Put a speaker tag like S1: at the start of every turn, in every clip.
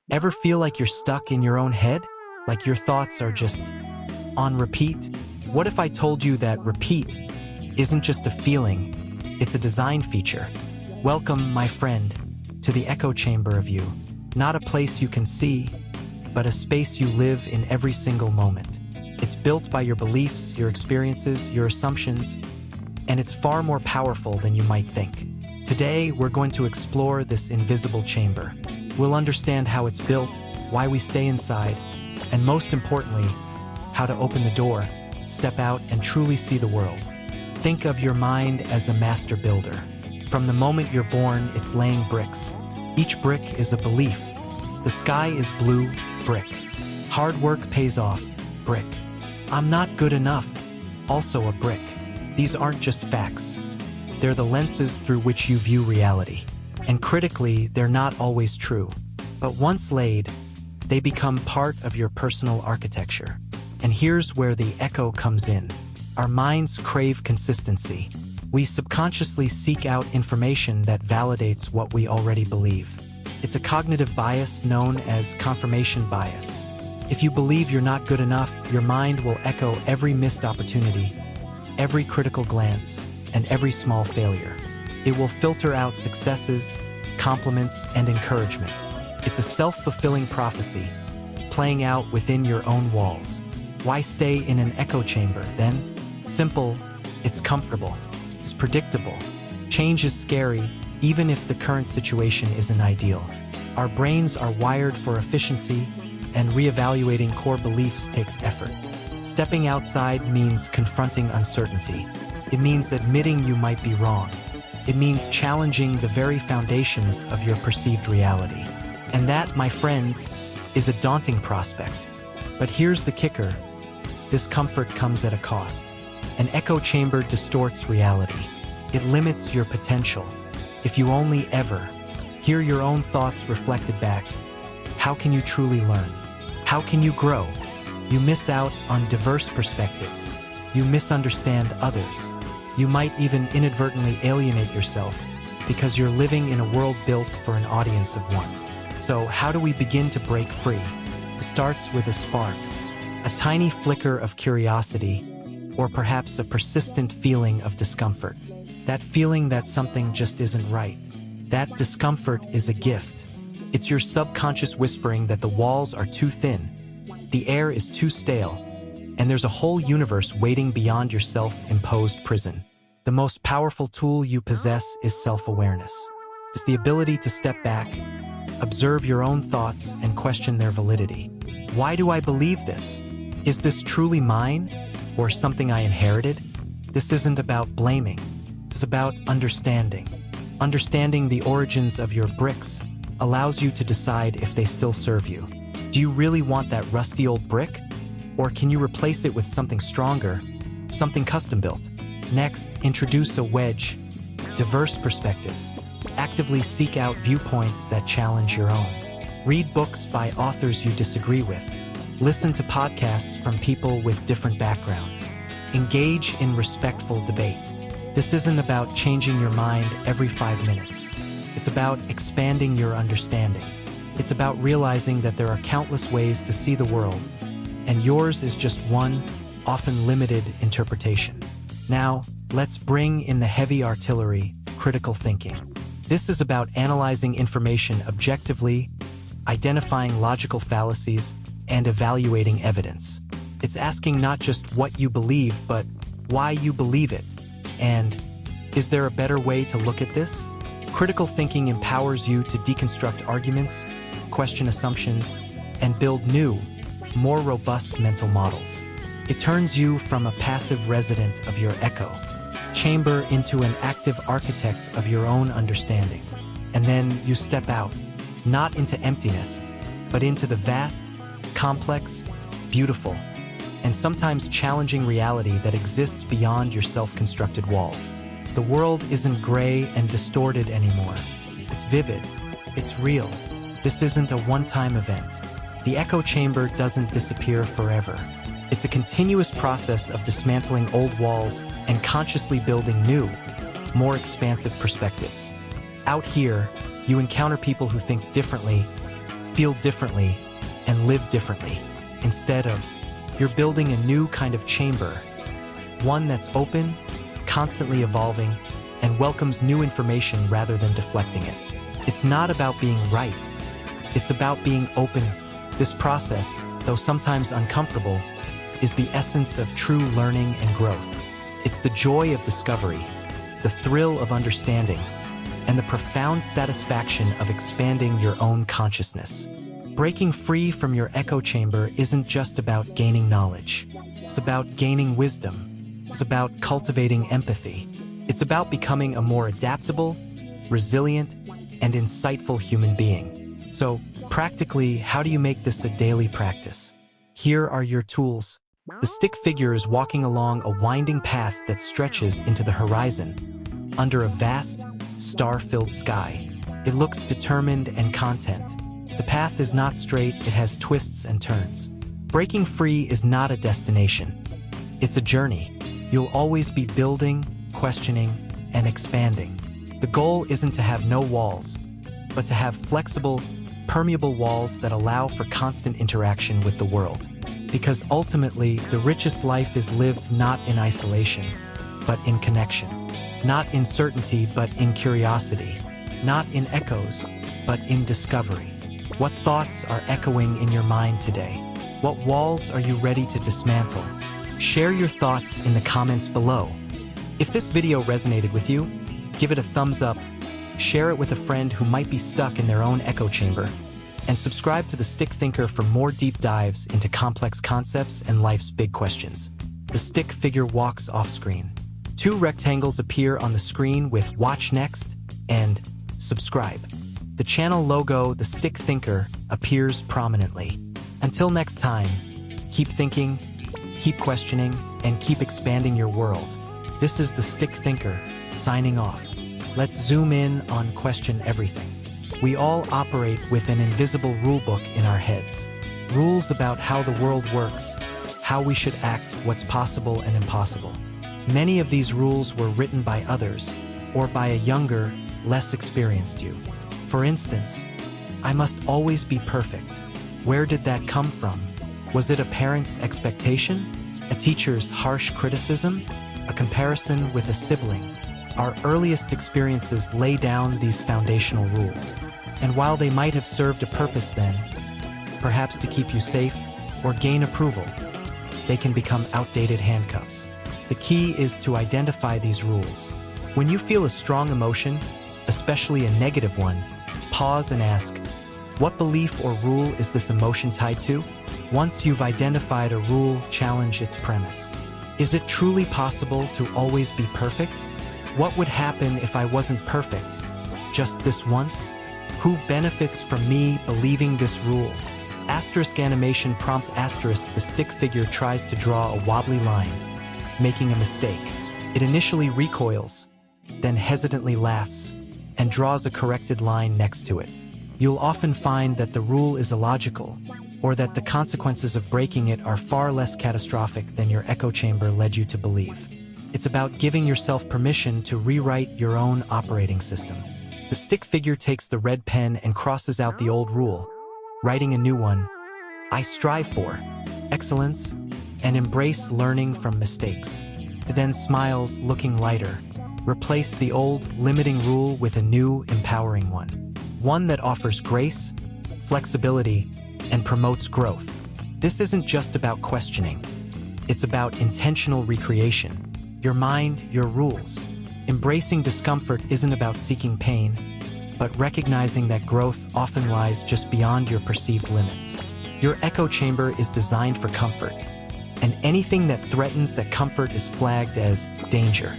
S1: Ever feel like you're stuck in your own head? Like your thoughts are just on repeat? What if I told you that repeat isn't just a feeling, it's a design feature? Welcome, my friend, to the echo chamber of you. Not a place you can see, but a space you live in every single moment. It's built by your beliefs, your experiences, your assumptions, and it's far more powerful than you might think. Today, we're going to explore this invisible chamber. We'll understand how it's built, why we stay inside, and most importantly, how to open the door, step out, and truly see the world. Think of your mind as a master builder. From the moment you're born, it's laying bricks. Each brick is a belief. The sky is blue, brick. Hard work pays off, brick. I'm not good enough, also a brick. These aren't just facts. They're the lenses through which you view reality. And critically, they're not always true. But once laid, they become part of your personal architecture. And here's where the echo comes in. Our minds crave consistency. We subconsciously seek out information that validates what we already believe. It's a cognitive bias known as confirmation bias. If you believe you're not good enough, your mind will echo every missed opportunity, every critical glance, and every small failure. It will filter out successes, compliments, and encouragement. It's a self-fulfilling prophecy, playing out within your own walls. Why stay in an echo chamber, then? Simple, it's comfortable, it's predictable. Change is scary, even if the current situation isn't ideal. Our brains are wired for efficiency, and reevaluating core beliefs takes effort. Stepping outside means confronting uncertainty. It means admitting you might be wrong. It means challenging the very foundations of your perceived reality. And that, my friends, is a daunting prospect. But here's the kicker. This comfort comes at a cost. An echo chamber distorts reality. It limits your potential. If you only ever hear your own thoughts reflected back, how can you truly learn? How can you grow? You miss out on diverse perspectives. You misunderstand others. You might even inadvertently alienate yourself because you're living in a world built for an audience of one. So how do we begin to break free? It starts with a spark, a tiny flicker of curiosity, or perhaps a persistent feeling of discomfort. That feeling that something just isn't right. That discomfort is a gift. It's your subconscious whispering that the walls are too thin, the air is too stale, and there's a whole universe waiting beyond your self-imposed prison. The most powerful tool you possess is self-awareness. It's the ability to step back, observe your own thoughts, and question their validity. Why do I believe this? Is this truly mine, or something I inherited? This isn't about blaming. It's about understanding. Understanding the origins of your bricks allows you to decide if they still serve you. Do you really want that rusty old brick? Or can you replace it with something stronger, something custom-built? Next, introduce a wedge, diverse perspectives. Actively seek out viewpoints that challenge your own. Read books by authors you disagree with. Listen to podcasts from people with different backgrounds. Engage in respectful debate. This isn't about changing your mind every 5 minutes. It's about expanding your understanding. It's about realizing that there are countless ways to see the world, and yours is just one, often limited interpretation. Now, let's bring in the heavy artillery, critical thinking. This is about analyzing information objectively, identifying logical fallacies, and evaluating evidence. It's asking not just what you believe, but why you believe it. And is there a better way to look at this? Critical thinking empowers you to deconstruct arguments, question assumptions, and build new, more robust mental models. It turns you from a passive resident of your echo chamber into an active architect of your own understanding. And then you step out, not into emptiness, but into the vast, complex, beautiful, and sometimes challenging reality that exists beyond your self-constructed walls. The world isn't gray and distorted anymore. It's vivid. It's real. This isn't a one-time event. The echo chamber doesn't disappear forever. It's a continuous process of dismantling old walls and consciously building new, more expansive perspectives. Out here, you encounter people who think differently, feel differently, and live differently. Instead of, you're building a new kind of chamber, one that's open, constantly evolving, and welcomes new information rather than deflecting it. It's not about being right. It's about being open. This process, though sometimes uncomfortable, is the essence of true learning and growth. It's the joy of discovery, the thrill of understanding, and the profound satisfaction of expanding your own consciousness. Breaking free from your echo chamber isn't just about gaining knowledge. It's about gaining wisdom. It's about cultivating empathy. It's about becoming a more adaptable, resilient, and insightful human being. So, practically, how do you make this a daily practice? Here are your tools. The stick figure is walking along a winding path that stretches into the horizon, under a vast, star-filled sky. It looks determined and content. The path is not straight, it has twists and turns. Breaking free is not a destination. It's a journey. You'll always be building, questioning, and expanding. The goal isn't to have no walls, but to have flexible, permeable walls that allow for constant interaction with the world. Because ultimately, the richest life is lived not in isolation, but in connection. Not in certainty, but in curiosity. Not in echoes, but in discovery. What thoughts are echoing in your mind today? What walls are you ready to dismantle? Share your thoughts in the comments below. If this video resonated with you, give it a thumbs up, share it with a friend who might be stuck in their own echo chamber, and subscribe to The Stick Thinker for more deep dives into complex concepts and life's big questions. The stick figure walks off-screen. 2 rectangles appear on the screen with Watch Next and Subscribe. The channel logo, The Stick Thinker, appears prominently. Until next time, keep thinking, keep questioning, and keep expanding your world. This is The Stick Thinker, signing off. Let's zoom in on Question Everything. We all operate with an invisible rulebook in our heads. Rules about how the world works, how we should act, what's possible and impossible. Many of these rules were written by others, or by a younger, less experienced you. For instance, I must always be perfect. Where did that come from? Was it a parent's expectation? A teacher's harsh criticism? A comparison with a sibling? Our earliest experiences lay down these foundational rules. And while they might have served a purpose then, perhaps to keep you safe or gain approval, they can become outdated handcuffs. The key is to identify these rules. When you feel a strong emotion, especially a negative one, pause and ask, what belief or rule is this emotion tied to? Once you've identified a rule, challenge its premise. Is it truly possible to always be perfect? What would happen if I wasn't perfect? Just this once? Who benefits from me believing this rule? Asterisk animation prompt asterisk. The stick figure tries to draw a wobbly line, making a mistake. It initially recoils, then hesitantly laughs, and draws a corrected line next to it. You'll often find that the rule is illogical, or that the consequences of breaking it are far less catastrophic than your echo chamber led you to believe. It's about giving yourself permission to rewrite your own operating system. The stick figure takes the red pen and crosses out the old rule, writing a new one. I strive for excellence and embrace learning from mistakes. It then smiles, looking lighter. Replace the old, limiting rule with a new, empowering one. One that offers grace, flexibility, and promotes growth. This isn't just about questioning. It's about intentional recreation. Your mind, your rules. Embracing discomfort isn't about seeking pain, but recognizing that growth often lies just beyond your perceived limits. Your echo chamber is designed for comfort, and anything that threatens that comfort is flagged as danger.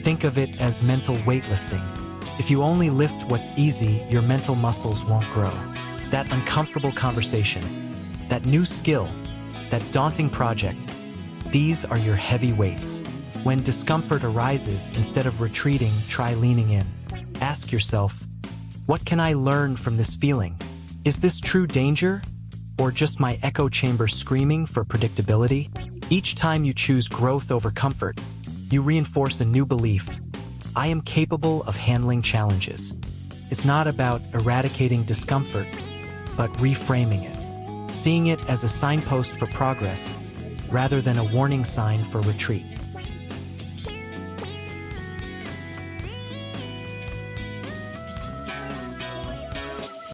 S1: Think of it as mental weightlifting. If you only lift what's easy, your mental muscles won't grow. That uncomfortable conversation, that new skill, that daunting project, these are your heavy weights. When discomfort arises, instead of retreating, try leaning in. Ask yourself, what can I learn from this feeling? Is this true danger, or just my echo chamber screaming for predictability? Each time you choose growth over comfort, you reinforce a new belief. I am capable of handling challenges. It's not about eradicating discomfort, but reframing it, seeing it as a signpost for progress rather than a warning sign for retreat.